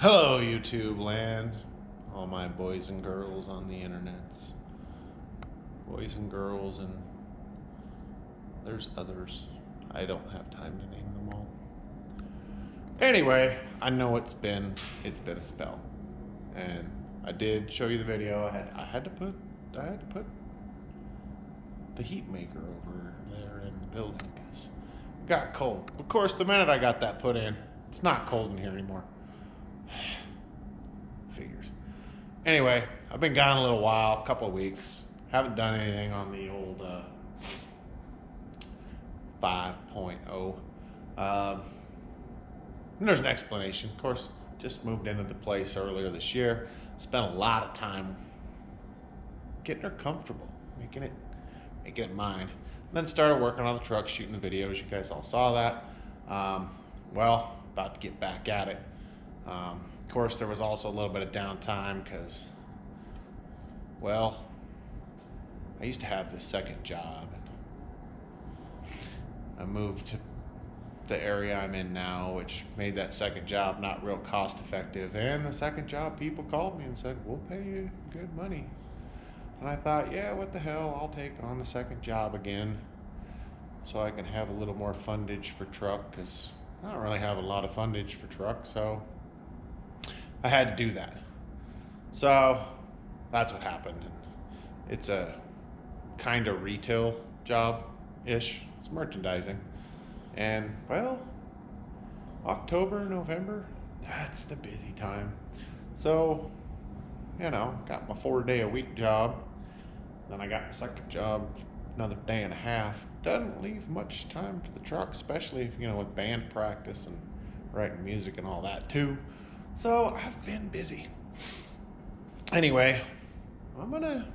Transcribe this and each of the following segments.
Hello, YouTube land, all my boys and girls on the internets. Boys and girls, and there's others. I don't have time to name them all. Anyway, I know it's been a spell, and I did show you the video. I had to put the heat maker over there in the building because it got cold. Of course, the minute I got that put in, it's not cold in here anymore. Figures. Anyway, I've been gone a little while, a couple of weeks. Haven't done anything on the old 5.0. And there's an explanation. Of course, just moved into the place earlier this year. Spent a lot of time getting her comfortable, making it mine. And then started working on the truck, shooting the videos. You guys all saw that. Well, about to get back at it. Of course, there was also a little bit of downtime because, well, I used to have this second job. I moved to the area I'm in now, which made that second job not real cost effective. And the second job, people called me and said, we'll pay you good money. And I thought, yeah, what the hell, I'll take on the second job again so I can have a little more fundage for truck, because I don't really have a lot of fundage for truck, so I had to do that. So that's what happened. It's a kind of retail job-ish. It's merchandising. And, well, October, November, that's the busy time. So, you know, got my 4-day-a-week job. Then I got my second job, another day and a half. Doesn't leave much time for the truck, especially if, you know, with band practice and writing music and all that too. So I've been busy. Anyway, I'm gonna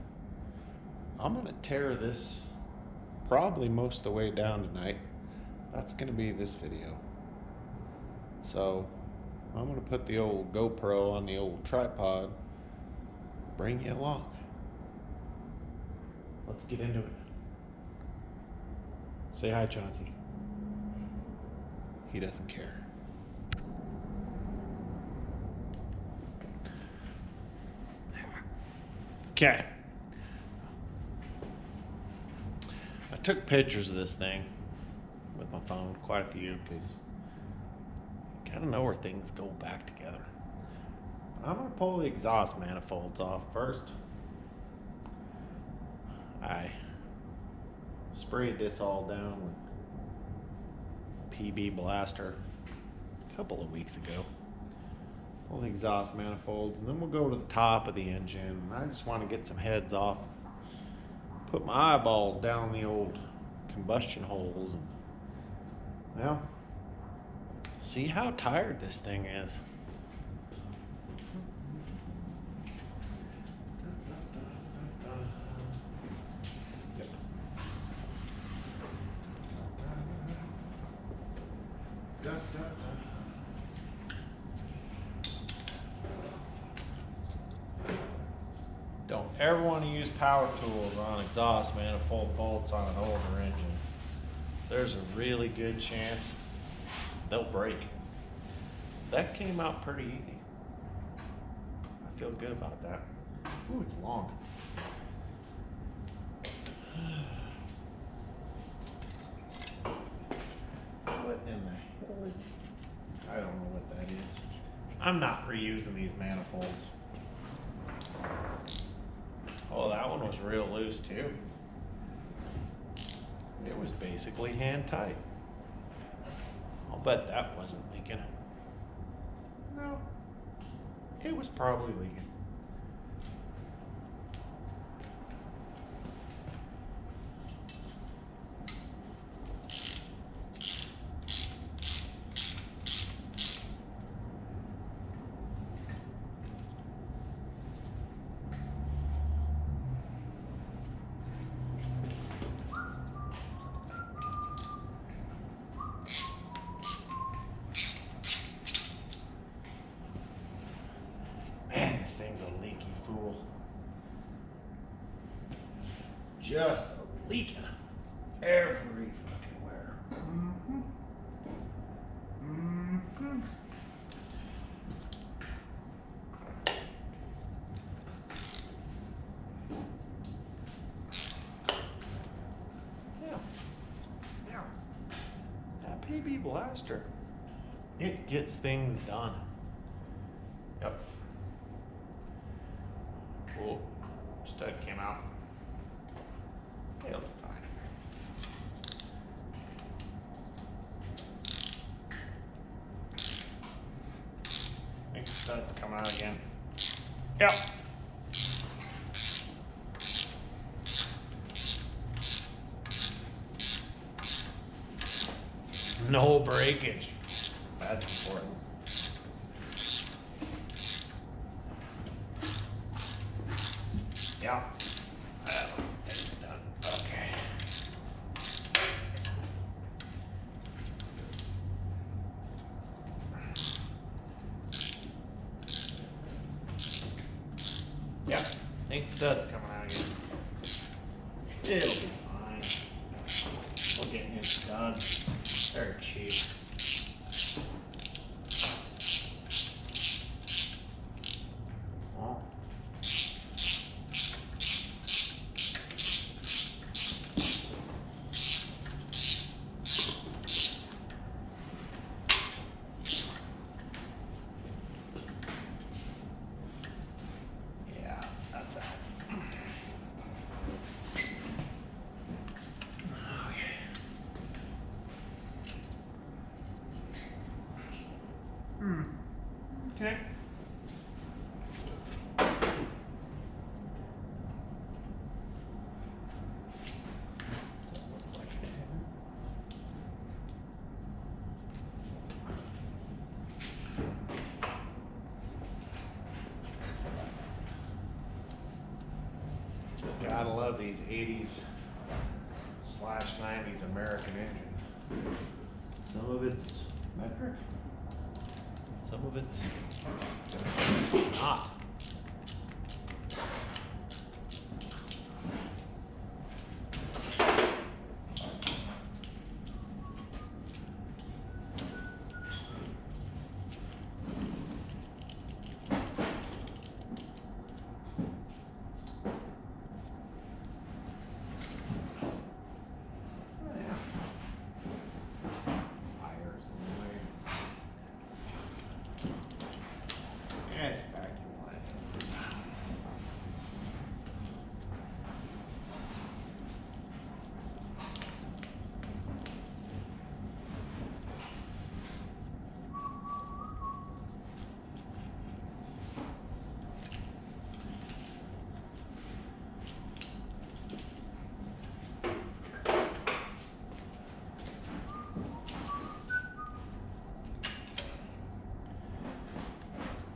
tear this probably most of the way down tonight. That's gonna be this video. So I'm gonna put the old GoPro on the old tripod, bring you along. Let's get into it. Say hi, Chauncey. He doesn't care. Okay. I took pictures of this thing with my phone, quite a few, because you kind of know where things go back together. I'm going to pull the exhaust manifolds off first. I sprayed this all down with PB Blaster a couple of weeks ago. Pull the exhaust manifolds, and then we'll go to the top of the engine. I just want to get some heads off, put my eyeballs down the old combustion holes, and, well, see how tired this thing is. Don't ever want to use power tools on exhaust manifold bolts on an older engine. There's a really good chance they'll break. That came out pretty easy. I feel good about that. Ooh, it's long. What in the hell is... I don't know what that is. I'm not reusing these manifolds. Oh, that one was real loose too. It was basically hand tight. I'll bet that wasn't leaking. No, it was probably leaking. This thing's a leaky fool. Just leaking every fucking where. people asked her. It gets things done. Yep. Oh, stud came out. It'll be fine. I think stud's coming out again. Yep. No breakage. That's important. Yeah. It's done. Okay. Yeah. I think stud's coming out again. It'll be fine. We'll get new studs. They're cheap. Well. Yeah, that's out. Okay. Gotta love these 80s/90s American engine. Some of it's metric. Some of it's not.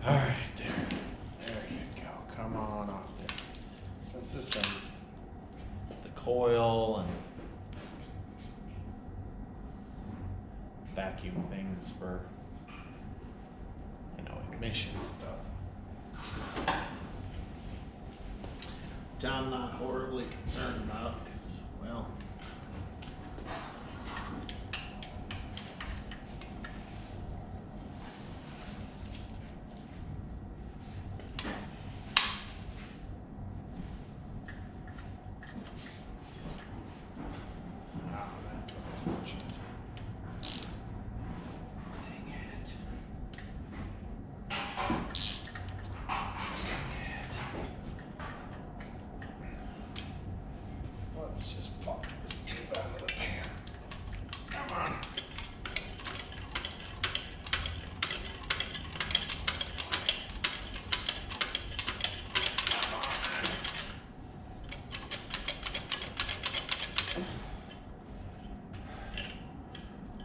All right, there you go. Come on off there. This is the coil and vacuum things for, emission stuff. Which I'm not horribly concerned about, because, well, let's just pop this tube out of the pan. Come on.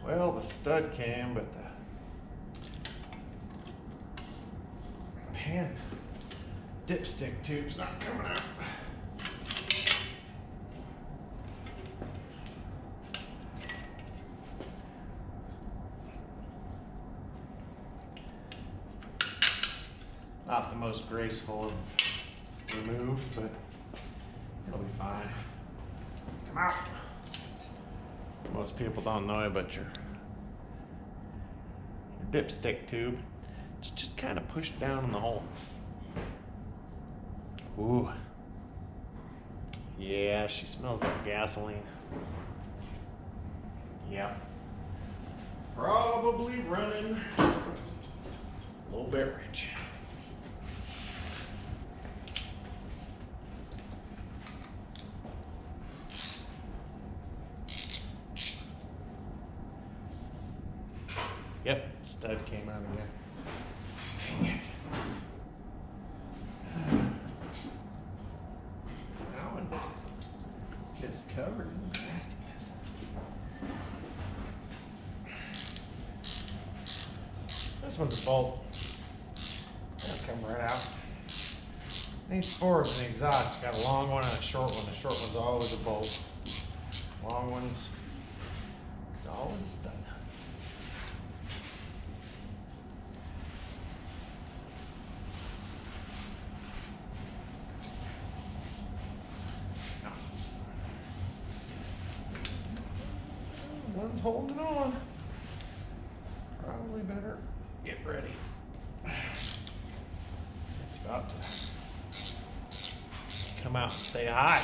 Well, the stud came, but the pan dipstick tube's not coming out. Not the most graceful of removes, but it'll be fine. Come out. Most people don't know about your dipstick tube. It's just kind of pushed down in the hole. Ooh. Yeah, she smells like gasoline. Yep. Probably running a little bit rich. Yep, stud came out again. Dang it. That one gets covered in nastiness. This one's a bolt. That'll come right out. These fours in the exhaust, you got a long one and a short one. The short one's always a bolt. Long ones, it's always a stud. One's holding on. Probably better get ready. It's about to come out and say hi.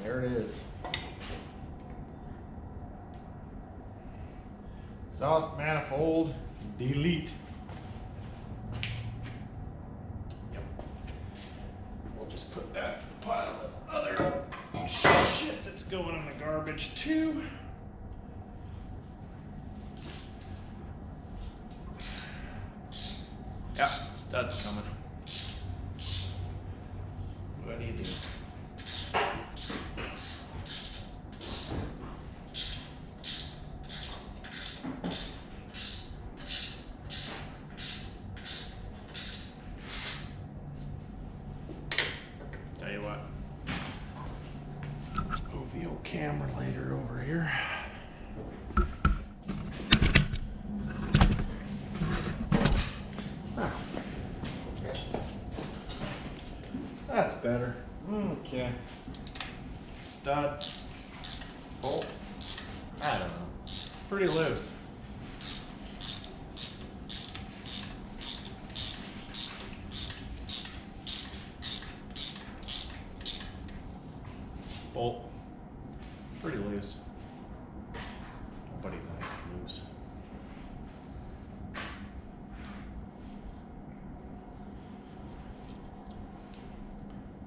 There it is. Exhaust manifold delete. Yep. We'll just put that in the pile of other shit that's going in the garbage too. Yeah, stud's coming. What do you do? Tell you what, let's move the old camera later over here. Ah. That's better. Okay. Stud. Bolt. I don't know. Pretty loose. Bolt. Pretty loose. Nobody likes loose.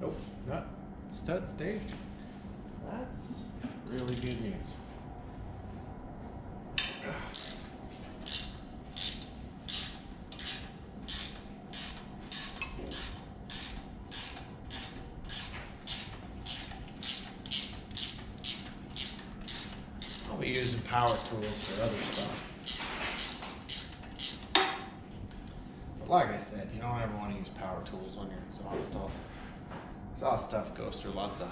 Nope, not stud staged. That's really good news. I'll be using power tools for other stuff. But like I said, you don't ever want to use power tools on your exhaust stuff. Exhaust stuff goes through lots of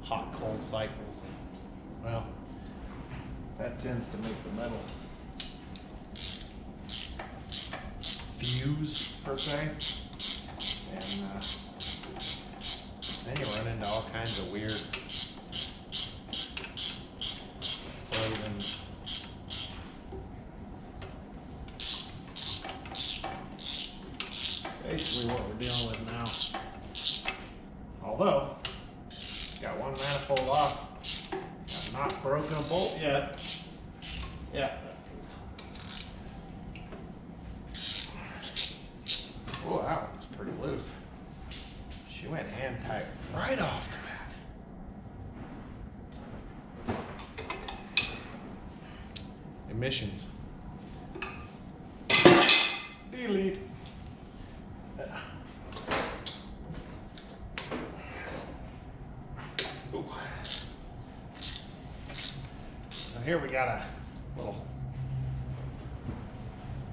hot, cold cycles. And, well, that tends to make the metal fuse, per se. And then you run into all kinds of weird flavors. Basically what we're dealing with now. Although, got one manifold off, I've not broken a bolt yet. Yeah, that's loose. Oh, that one's pretty loose. She went hand tight right off the bat. Emissions. Delete. Ooh. So here we got a little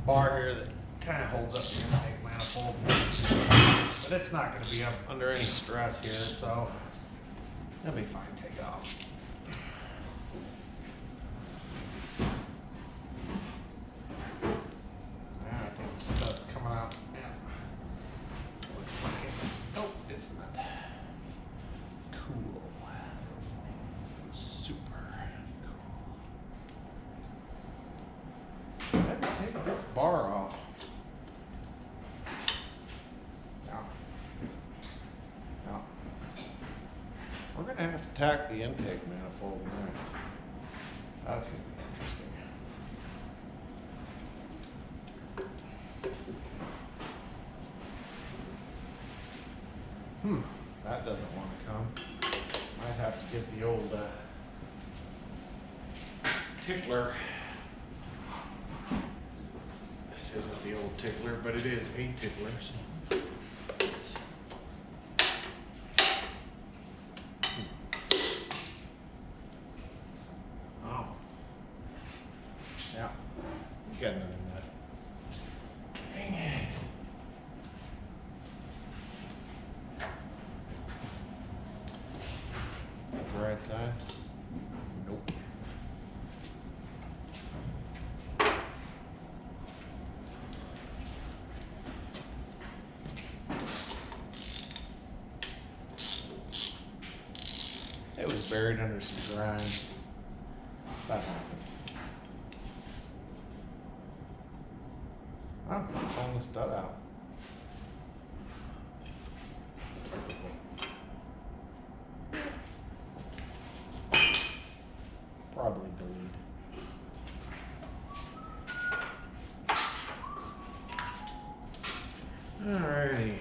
bar here that kind of holds up the intake manifold, but it's not going to be up under any stress here, so it'll be fine to take it off. I think the stud's coming out. Yeah. Looks like it. Nope, it's not. Cool. Super cool. Let me take this bar off. Now, gonna have to tack the intake manifold next. That's gonna be interesting. That doesn't want to come. Might have to get the old tickler. This isn't the old tickler, but it is a tickler. So. Oh. Yeah. You got none in that. Dang it. Right side? Nope. It was buried under some grime. That happens. I'm pulling the stud out. Probably delete. Alrighty.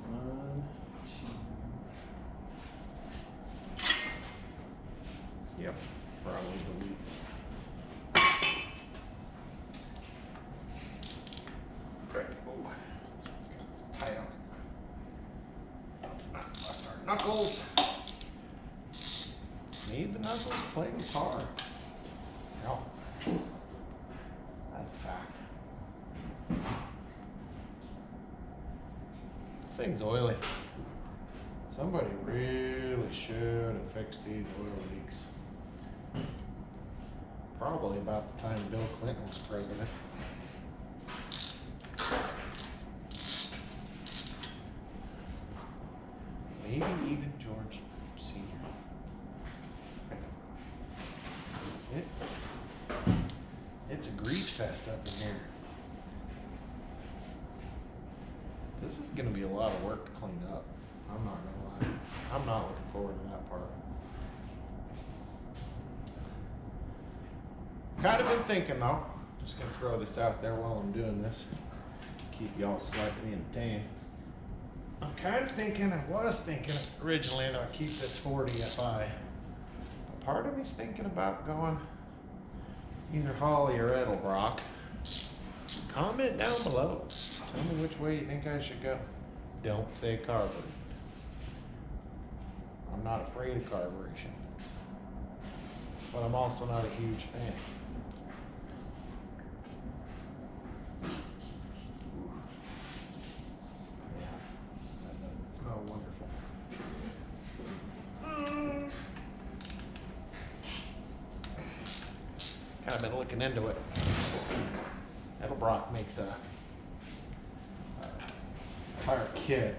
1, 2. Yep, probably delete. Right. Oh, this one's got some tight on it. Let's not bust our knuckles. Need the knuckles, play guitar. No. That's a fact. This thing's oily. Somebody really should have fixed these oil leaks. Probably about the time Bill Clinton was president. Maybe even George Sr. It's a grease fest up in here. This is gonna be a lot of work to clean up. I'm not gonna lie. I'm not looking forward to that part. Kind of been thinking though, just gonna throw this out there while I'm doing this. Keep y'all slightly entertained. I'm kind of thinking, I was thinking originally that I'd keep this 40 FI. But part of me's thinking about going either Holly or Edelbrock. Comment down below. Tell me which way you think I should go. Don't say carbureted. I'm not afraid of carburation. But I'm also not a huge fan. Yeah, that doesn't smell wonderful. Kind of been looking into it. Edelbrock makes a entire kit.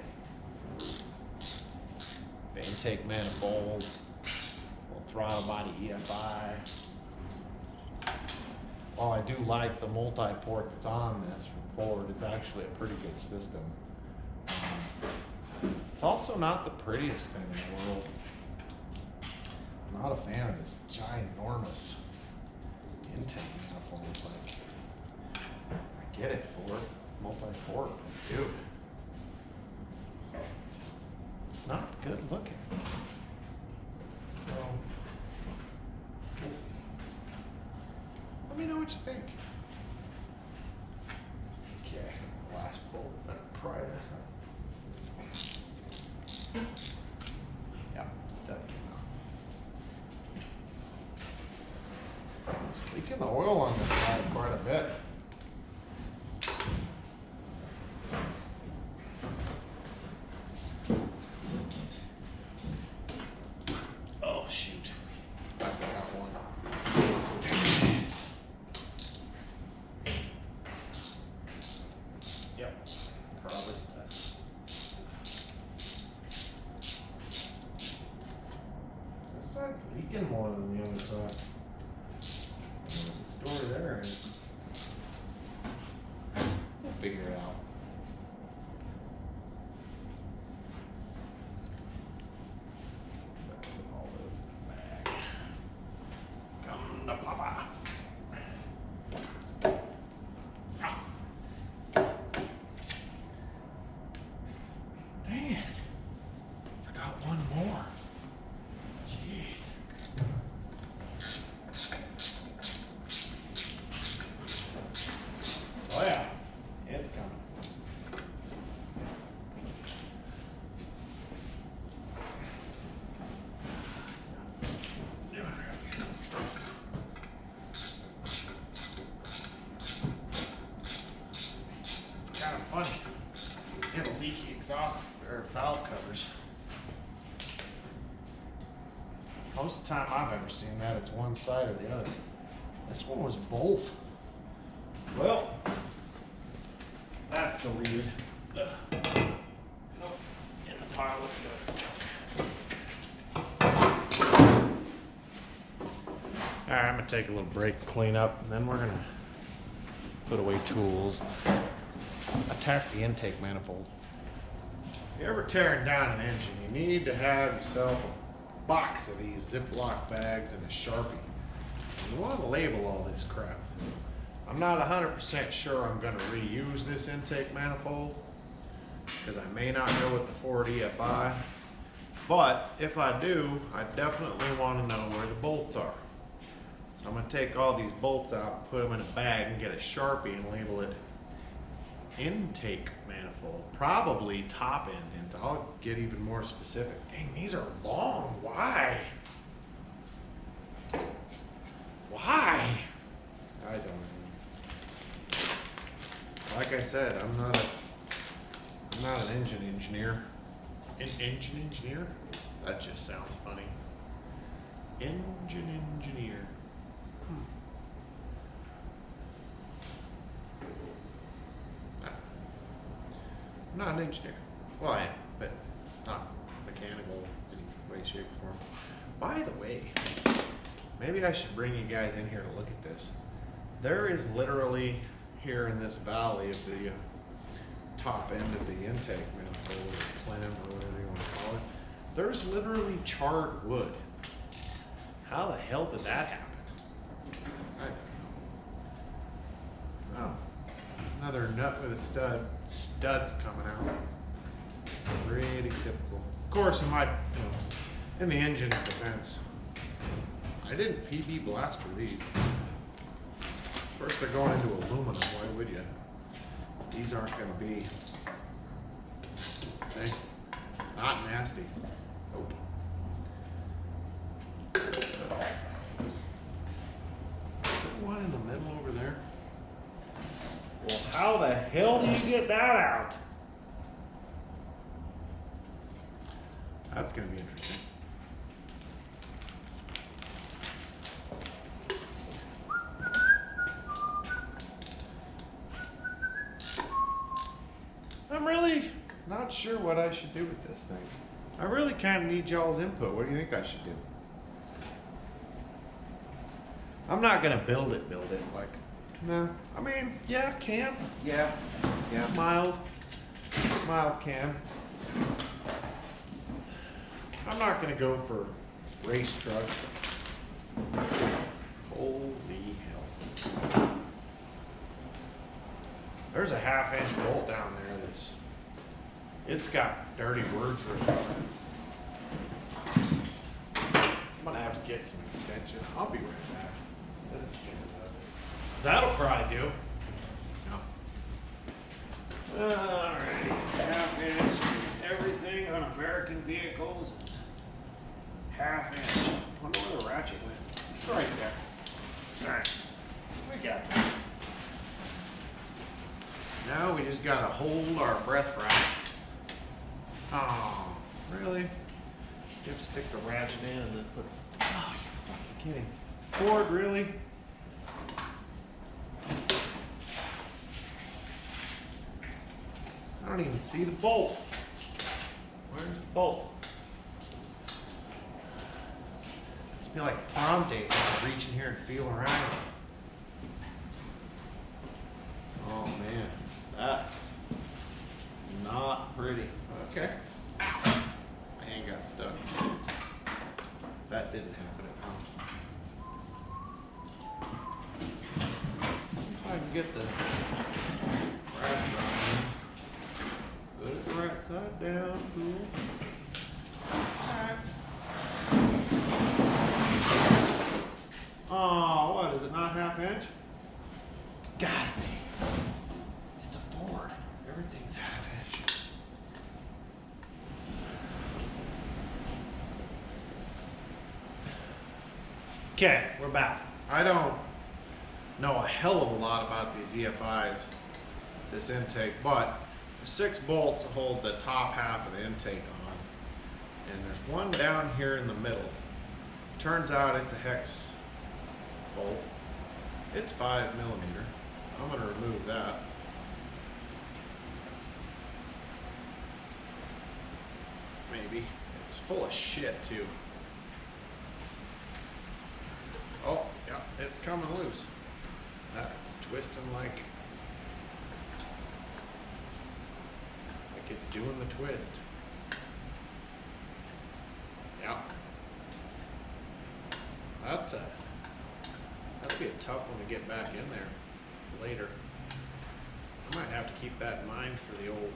The intake manifolds, little throttle body EFI. While I do like the multi-port that's on this from Ford, it's actually a pretty good system. It's also not the prettiest thing in the world. I'm not a fan of this ginormous intake manifold. Like, I get it for multi-port, but dude, just it's not good looking. So, we'll see. Let me know what you think. Okay, last bolt. Better pry this up. Yeah, stud came out. It's leaking the oil on this side quite a bit. Oh shoot. I forgot one. Dang it. Yep. Probably that. This side's leaking more than the other side. The story there is leaky exhaust or valve covers. Most of the time I've ever seen that, it's one side or the other. This one was both. Well, that's deleted. Nope, in the pile of junk. Alright, I'm gonna take a little break, clean up, and then we're gonna put away tools. Attack the intake manifold. If you're ever tearing down an engine, you need to have yourself a box of these Ziploc bags and a Sharpie. You want to label all this crap. I'm not 100% sure I'm going to reuse this intake manifold because I may not go with the Ford EFI. But if I do, I definitely want to know where the bolts are. So I'm going to take all these bolts out, put them in a bag, and get a Sharpie and label it intake manifold. Probably top end. And I'll get even more specific. Dang, these are long. Why? Why? I don't know. Like I said, I'm not an engine engineer. An engine engineer? That just sounds funny. Engine engineer. I'm not an engineer. Well, I am, but not mechanical in any way, shape, or form. By the way, maybe I should bring you guys in here to look at this. There is literally here in this valley of the top end of the intake manifold or plenum or whatever you want to call it, there's literally charred wood. How the hell did that happen? I don't know. Oh, another nut with a stud. Studs coming out. Pretty typical. Of course, in the engine's defense, I didn't PB blast for these. First, they're going into aluminum. Why would you? These aren't going to be not nasty. Nope. Is there one in the middle over there? Well, how the hell do you get that out? That's going to be interesting. I'm really not sure what I should do with this thing. I really kind of need y'all's input. What do you think I should do? I'm not going to build it like, no. I mean, yeah, can. Yeah, mild can. I'm not going to go for race truck. Holy hell. There's a 1/2 inch bolt down there it's got dirty words written on it. I'm going to have to get some extension. I'll be right back. This is that'll probably do. No. Alright, 1/2 inch. Everything on American vehicles is 1/2 inch. I wonder where the ratchet went. It's right there. Alright, we got that. Now we just gotta hold our breath right. Oh, really? You have to stick the ratchet in and then put. Oh, you're fucking kidding. Ford, really? I don't even see the bolt. Where's the bolt? It's be like prom date. I reach in here and feel around. Oh man, that's not pretty. Okay. My hand got stuck. That didn't happen at home. If I can get the right side. Put it the right side down, cool. Alright. Oh, what is it, not 1/2 inch? Gotta be. It's a Ford. Everything's 1/2 inch. Okay, we're back. I don't know a hell of a lot about these EFIs, this intake, but 6 bolts to hold the top half of the intake on, and there's one down here in the middle. Turns out it's a hex bolt. It's 5 millimeter. I'm going to remove that. Maybe. It's full of shit too. Oh, yeah, it's coming loose. That's twisting like it's doing the twist. Yeah. That'll be a tough one to get back in there later. I might have to keep that in mind for the old,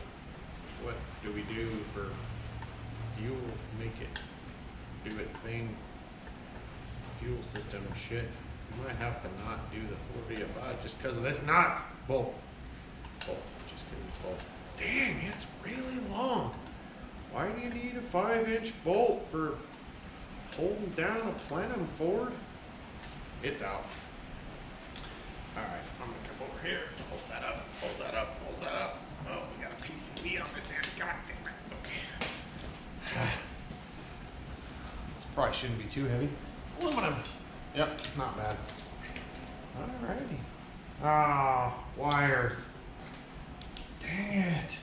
what do we do for fuel, make it do its thing, fuel system and shit. We might have to not do the 4 EP5 just because of this knot. Bolt. Just because it's bolt. Dang, it's really long. Why do you need a 5-inch bolt for holding down a plenum Ford? It's out. Alright, I'm gonna come over here. Hold that up, hold that up, hold that up. Oh, we got a PCB on this end. God damn it. Okay. This probably shouldn't be too heavy. Aluminum. Yep, not bad. Alrighty. Ah, wires. Dang it.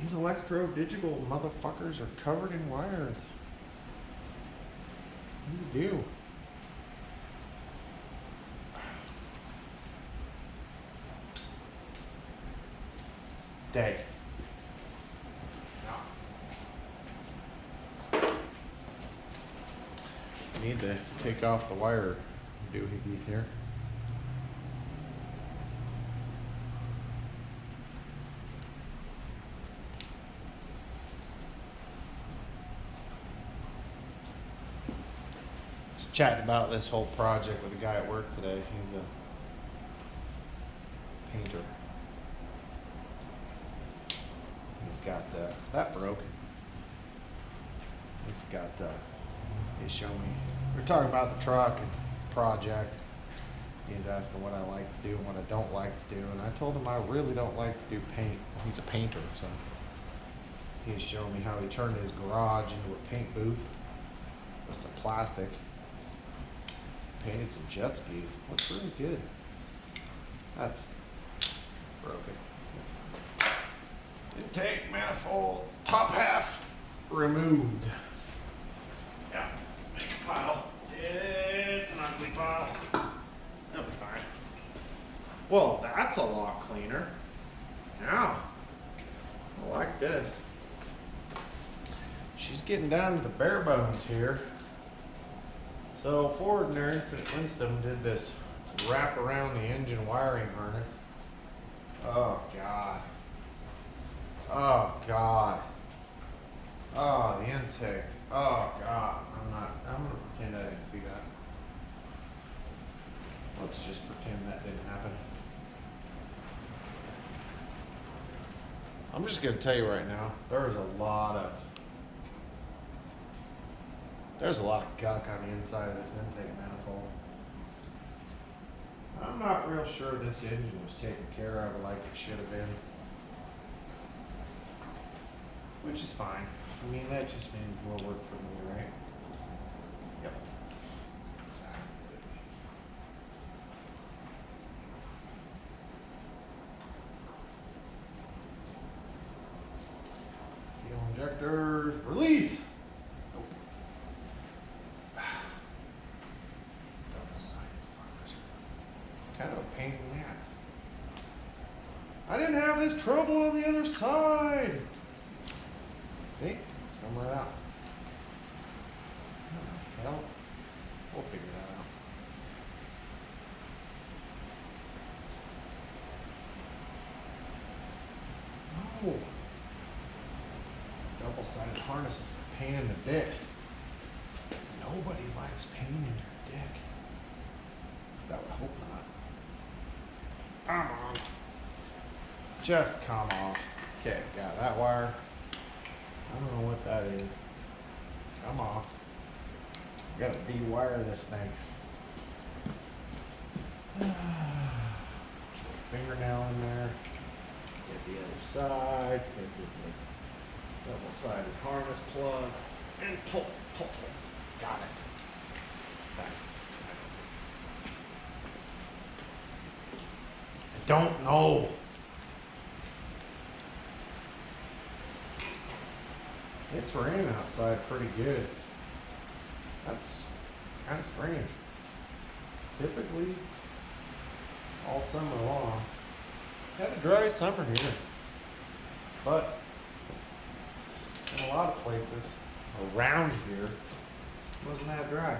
These electro-digital motherfuckers are covered in wires. What do you do? Stay. I need to take off the wire doohickeys here. Chatting about this whole project with a guy at work today. He's a painter. He's got that broke. He's showing me. We're talking about the truck and the project. He's asking what I like to do and what I don't like to do, and I told him I really don't like to do paint. He's a painter, so he's showing me how he turned his garage into a paint booth with some plastic. Painted some jet skis. Looks really good. That's broken. Intake manifold top half removed. Yeah, make a pile. It's an ugly pile. That'll be fine. Well, that's a lot cleaner. Now, I like this. She's getting down to the bare bones here. So Ford and their Infinite Winston did this wrap around the engine wiring harness. Oh God. Oh God. Oh, the intake. Oh God. I'm gonna pretend I didn't see that. Let's just pretend that didn't happen. I'm just gonna tell you right now, there's a lot of gunk on the inside of this intake manifold. I'm not real sure this engine was taken care of like it should have been. Which is fine. I mean, that just means more work for me, right? Yep. Fuel injectors, release! Kind of a pain in the ass. I didn't have this trouble on the other side. See? Come right out. Well, we'll figure that out. Oh. Double-sided harness is a pain in the dick. Nobody likes pain in their dick. At least I would hope not. Come on. Just come off. Okay, got that wire. I don't know what that is. Come off. Gotta de-wire this thing. Fingernail in there. Get the other side, because it's a double-sided harness plug, and pull, pull, pull. Got it. Back. I don't know. It's raining outside pretty good. That's kind of strange. Typically, all summer long, had a dry summer here, but in a lot of places around here, it wasn't that dry.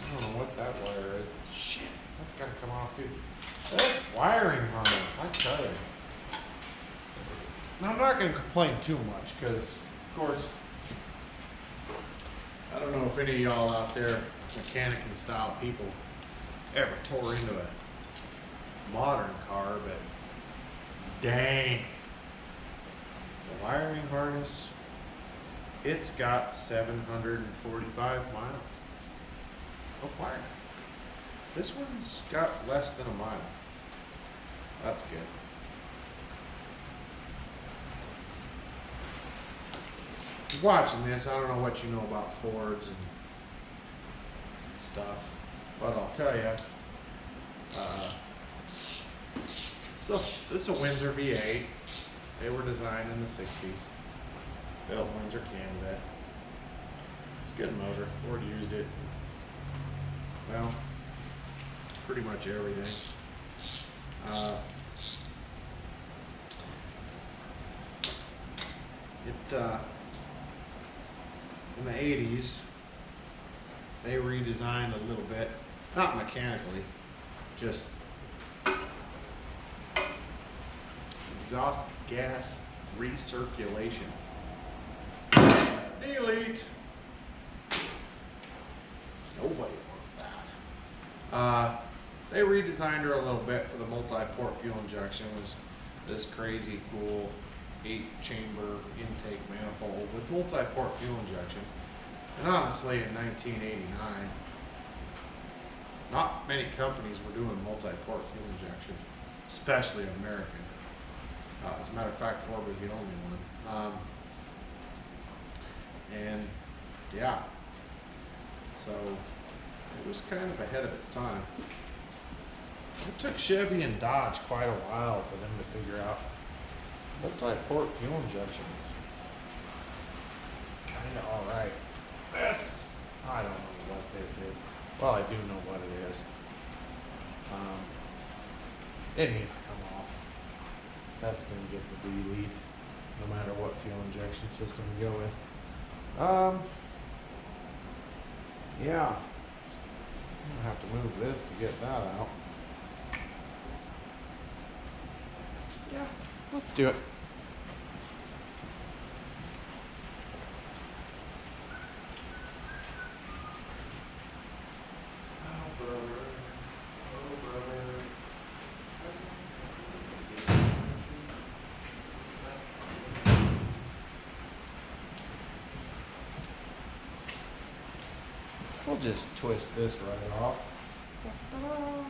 I don't know what that wire is. Shit, that's gotta come off too. That's wiring harness, I tell you. Now, I'm not gonna complain too much, because, of course, I don't know if any of y'all out there, mechanic and style people, ever tore into a modern car, but dang, the wiring harness, it's got 745 miles of wiring. This one's got less than a mile. That's good. Watching this, I don't know what you know about Fords and stuff, but I'll tell you, so this is a Windsor V8. They were designed in the 60s, built in Windsor, Canada. It's a good motor. Ford used it, well, pretty much everything. In the 80s, they redesigned a little bit, not mechanically, just exhaust gas recirculation. Delete. Nobody wants that. They redesigned her a little bit for the multi-port fuel injection. It was this crazy cool 8-chamber intake manifold with multi-port fuel injection. And honestly, in 1989, not many companies were doing multi-port fuel injection, especially American. As a matter of fact, Ford was the only one. And yeah, so it was kind of ahead of its time. It took Chevy and Dodge quite a while for them to figure out multi-port fuel injections. Kind of all right. This, I don't know what this is. Well, I do know what it is. It needs to come off. That's going to get the delete, no matter what fuel injection system we go with. Yeah. I'm going to have to move this to get that out. Yeah, let's do it. Oh, brother. Oh, brother. We'll just twist this right off. It'll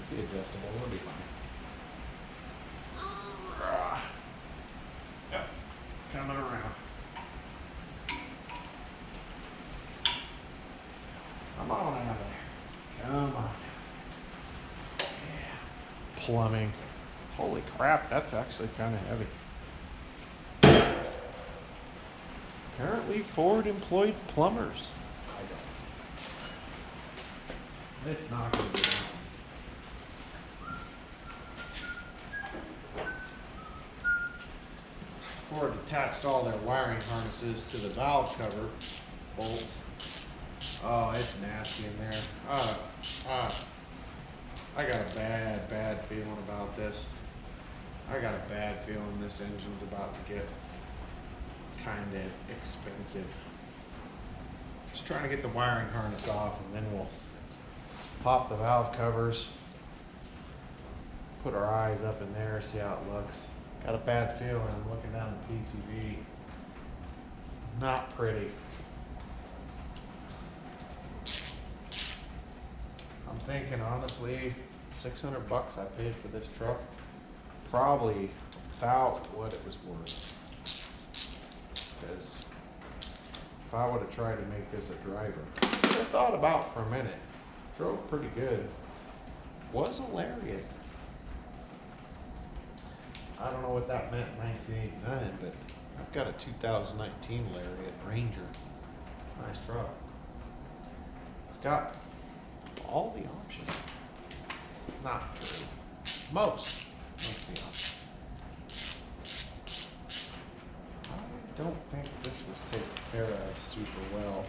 be adjustable, we'll be fine. Yep, it's coming around. Come on out of there. Come on. Yeah. Plumbing. Holy crap, that's actually kind of heavy. Apparently Ford employed plumbers. It's not going to be enough. Ford attached all their wiring harnesses to the valve cover bolts. Oh, it's nasty in there. I got a bad feeling about this. I got a bad feeling this engine's about to get kind of expensive. Just trying to get the wiring harness off, and then we'll pop the valve covers, put our eyes up in there, see how it looks. Got a bad feeling. I'm looking down the PCB. Not pretty. I'm thinking honestly, $600 I paid for this truck. probably about what it was worth. Because if I would have tried to make this a driver, I thought about for a minute. Drove pretty good. Was a Lariat. I don't know what that meant in 1989, but I've got a 2019 Lariat Ranger. Nice truck. It's got all the options. Not true. Most of the options. I don't think this was taken care of super well.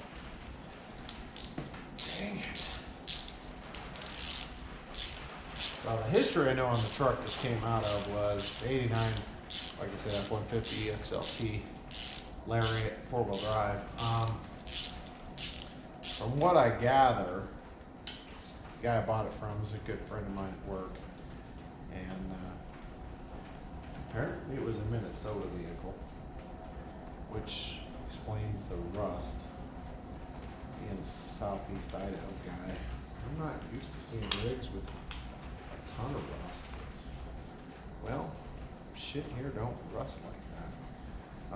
Dang it. Well, the history I know on the truck this came out of was 89, like I said, F150 XLT Lariat 4-wheel drive. From what I gather, the guy I bought it from is a good friend of mine at work, and apparently it was a Minnesota vehicle, which explains the rust. Being a Southeast Idaho guy, I'm not used to seeing rigs with a ton of rust. Well, shit here don't rust like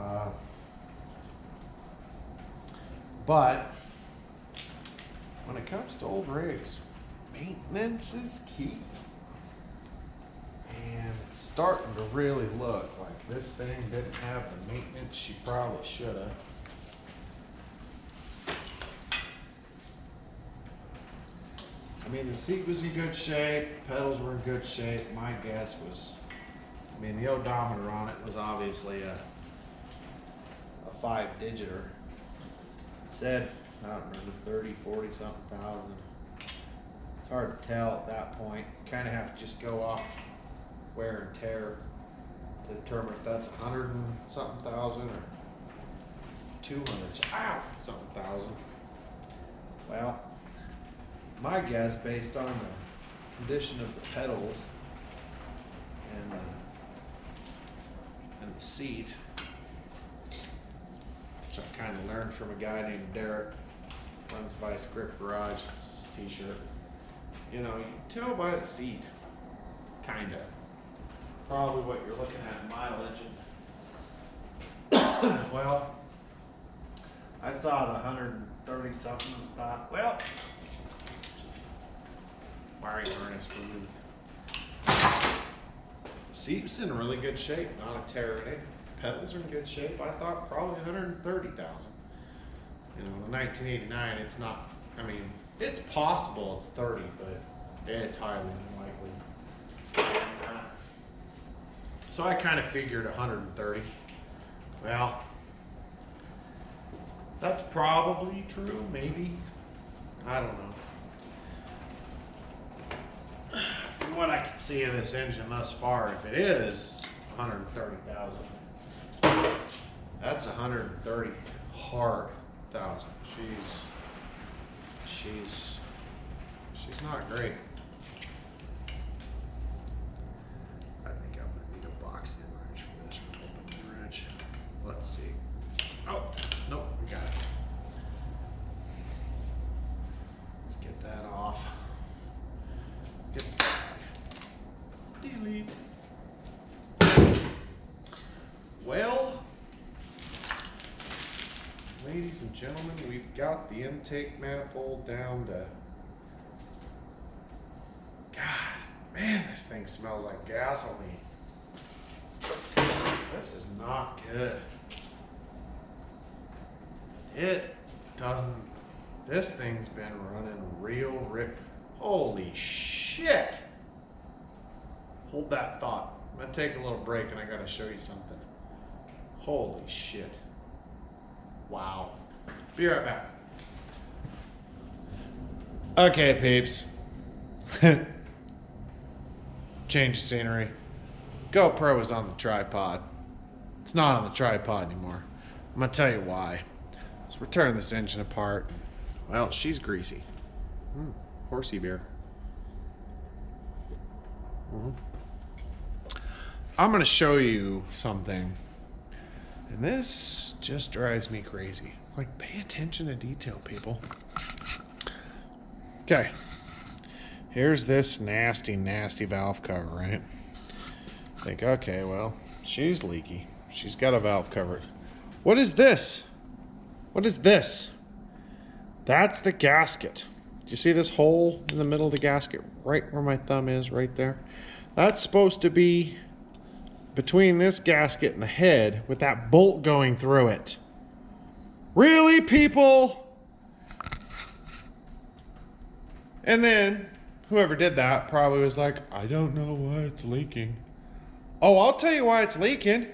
that. But when it comes to old rigs, maintenance is key. And it's starting to really look like this thing didn't have the maintenance she probably should have. I mean, the seat was in good shape, pedals were in good shape. My guess was, I mean, the odometer on it was obviously a 5-digiter. Said, I don't remember, 30, 40 something thousand. It's hard to tell at that point. You kind of have to just go off wear and tear to determine if that's 100 and something thousand or 200 something thousand. Well, my guess, based on the condition of the pedals and the seat, which I kind of learned from a guy named Derek, runs Vice Grip Garage, his t-shirt. You know, you can tell by the seat, kinda. Probably what you're looking at in mileage. And well, I saw the 130 something and thought, well, wiring harness removed. The seat was in really good shape, not a tear in it. Pedals are in good shape. I thought probably 130,000. You know, in 1989, it's not. I mean, it's possible it's 30, but it's highly unlikely. And, so I kind of figured 130. Well, that's probably true, maybe. I don't know. From what I can see of this engine thus far, if it is 130,000, that's 130 hard thousand. She's not great. I think I'm gonna need a box in wrench for this one. Open the wrench. Let's see. Oh, nope, we got it. Let's get that off. Delete. Well, ladies and gentlemen, we've got the intake manifold down to, God, man, this thing smells like gasoline. This is not good. It doesn't, this thing's been running real rip. Holy shit. Hold that thought. I'm gonna take a little break and I gotta show you something. Holy shit. Wow. Be right back. Okay, peeps. Change of scenery. GoPro is on the tripod. It's not on the tripod anymore. I'm gonna tell you why. So we're tearing this engine apart. Well, she's greasy. Horsey beer. I'm gonna show you something. And this just drives me crazy. Like, pay attention to detail, people. Okay. Here's this nasty, nasty valve cover, right? Think, okay, well, she's leaky. She's got a valve covered. What is this? What is this? That's the gasket. Do you see this hole in the middle of the gasket? Right where my thumb is, right there. That's supposed to be between this gasket and the head with that bolt going through it. Really, people? And then whoever did that probably was like, I don't know why it's leaking. Oh, I'll tell you why it's leaking.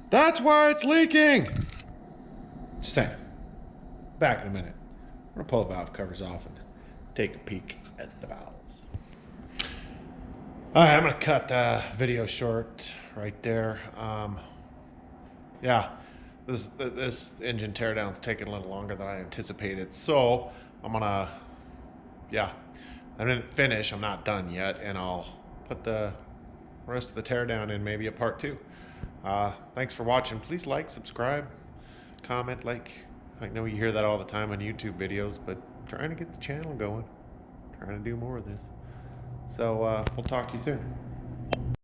That's why it's leaking. Just saying. Back in a minute. I'm gonna pull the valve covers off and take a peek at the valves. All right, I'm gonna cut the video short right there. Yeah, this engine teardown's taking a little longer than I anticipated. So I'm gonna, yeah, I didn't finish. I'm not done yet, and I'll put the rest of the teardown in maybe a part 2. Thanks for watching. Please like, subscribe, comment, like. I know you hear that all the time on YouTube videos, but I'm trying to get the channel going. Trying to do more of this. So we'll talk to you soon.